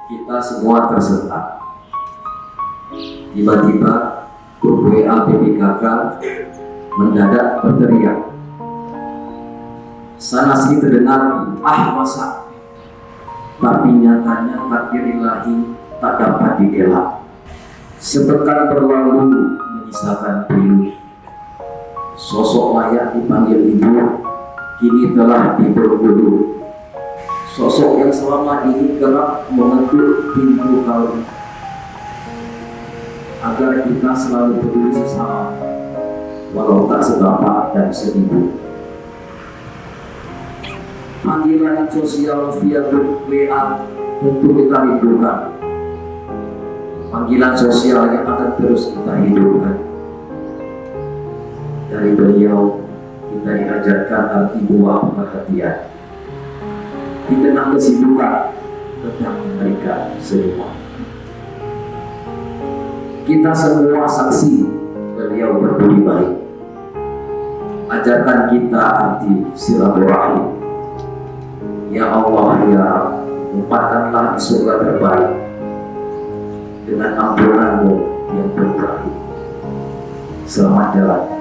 kita semua tersentak. Tiba-tiba grup WA PPKK mendadak berteriak. Sana sini terdengar masa, tapi nyatanya takdir ilahi tak dapat dielak. Sepekan berlalu menyisakan pilu. Sosok layak dipanggil ibu kini telah diberbulu. Sosok yang selama ini kerap mengetuk pintu kalbu agar kita selalu peduli sesama, walau tak sebapak dan seibu. Panggilan sosial via grup WA tentu kita rindukan. Panggilan sosial yang akan terus kita hidupkan. Dari beliau kita diajarkan arti buah perhatian. Di tengah kesibukan tetap mereka semua. Kita semua saksi beliau berbudi baik. Ajarkan kita arti silaturahim. Ya Allah ya Rabb, tempatkanlah di surga terbaik dengan ampunanmu yang berkahi. Selamat jalan.